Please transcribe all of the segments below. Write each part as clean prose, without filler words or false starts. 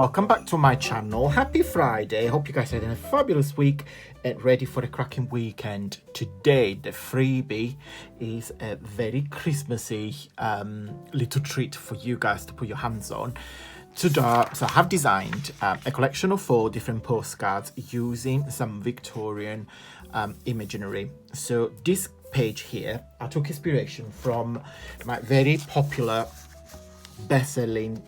welcome back to my channel. Happy Friday. Hope you guys are having a fabulous week and ready for a cracking weekend. Today the freebie is a very Christmassy little treat for you guys to put your hands on. So I have designed a collection of 4 different postcards using some Victorian imaginary. So this page here, I took inspiration from my very popular best-selling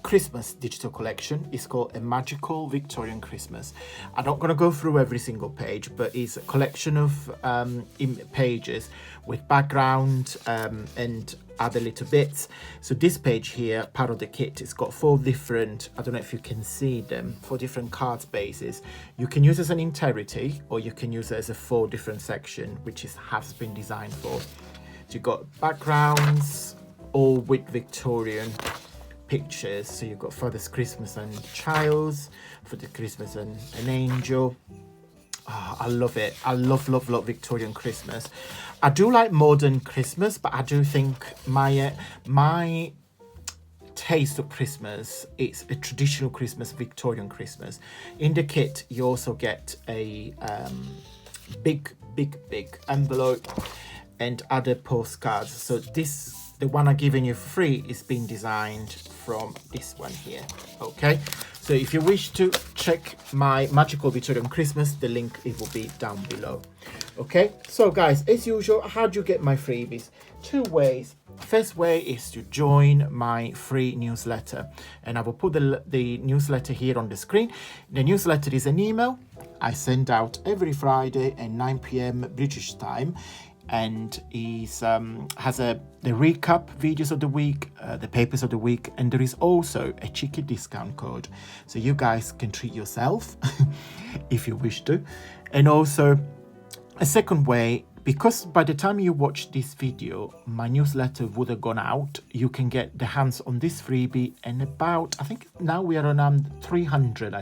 Christmas digital collection. It's called A Magical Victorian Christmas. I'm not going to go through every single page, but it's a collection of pages with background and other little bits. So this page here, part of the kit, it's got 4 different, I don't know if you can see them, 4 different card bases. You can use it as an entirety, or you can use it as a 4 different section, which has been designed for. So you've got backgrounds, all with Victorian pictures. So you've got Father's Christmas and Child's, for the Christmas and an angel. Oh, I love it. I love Victorian Christmas. I do like modern Christmas, but I do think my taste of Christmas, it's a traditional Christmas, Victorian Christmas. In the kit, you also get a big envelope and other postcards. So the one I'm giving you for free is being designed from this one here. Okay, so if you wish to check my Magical Victorian Christmas, the link, it will be down below. Okay, so guys, as usual, how do you get my freebies? 2 ways. First way is to join my free newsletter, and I will put the newsletter here on the screen. The newsletter is an email I send out every Friday at 9 p.m. British time, and has the recap videos of the week, the papers of the week, and there is also a cheeky discount code, so you guys can treat yourself if you wish to. And also a second way, because by the time you watch this video, my newsletter would have gone out, you can get the hands on this freebie, and about, I think now we are on 300,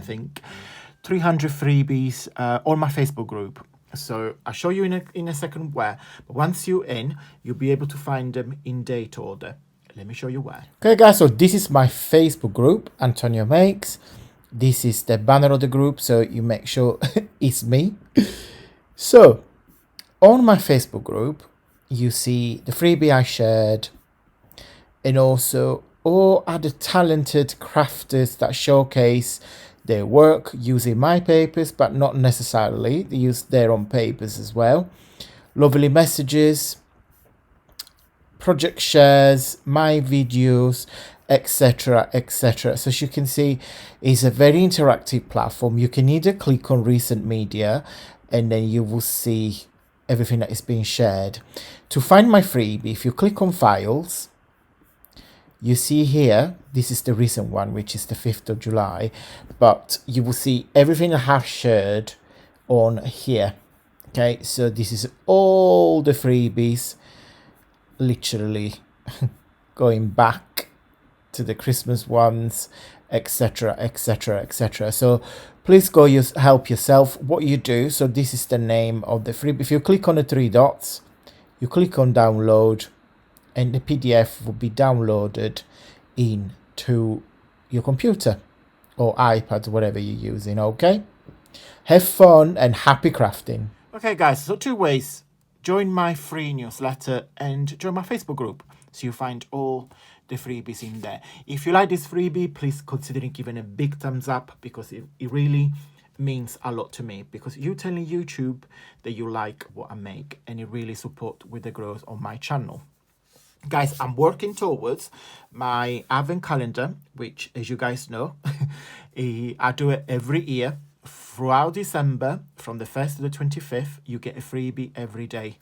300 freebies on my Facebook group. So I'll show you in a second where, but once you're in, you'll be able to find them in date order. Let me show you where. Okay guys, so this is my Facebook group, Antonio Makes. This is the banner of the group, so you make sure it's me. So on my Facebook group, you see the freebie I shared, and also all other talented crafters that showcase their work using my papers, but not necessarily. They use their own papers as well. Lovely messages, project shares, my videos, etc, etc. So as you can see, it's a very interactive platform. You can either click on recent media, and then you will see everything that is being shared. To find my freebie, if you click on files, you see here, this is the recent one, which is the 5th of July, but you will see everything I have shared on here. Okay, so this is all the freebies, literally going back to the Christmas ones, etc, etc, etc. So please go help yourself. What you do, so this is the name of the freebie. If you click on the 3 dots, you click on download, and the PDF will be downloaded into your computer or iPad, whatever you're using. Okay, have fun and happy crafting. Okay guys, so 2 ways: join my free newsletter and join my Facebook group, so you find all the freebies in there. If you like this freebie, please consider giving a big thumbs up, because it really means a lot to me, because you telling YouTube that you like what I make, and it really support with the growth of my channel. Guys, I'm working towards my advent calendar, which, as you guys know, I do it every year. Throughout December, from the 1st to the 25th, you get a freebie every day.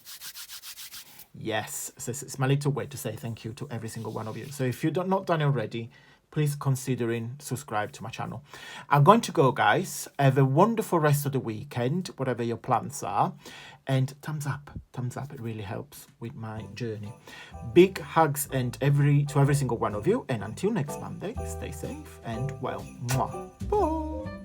Yes, so it's my little way to say thank you to every single one of you. So if you're not done already, please consider subscribe to my channel. I'm going to go, guys. Have a wonderful rest of the weekend, whatever your plans are. And thumbs up, it really helps with my journey. Big hugs and to every single one of you. And until next Monday, stay safe and well. Mwah. Bye.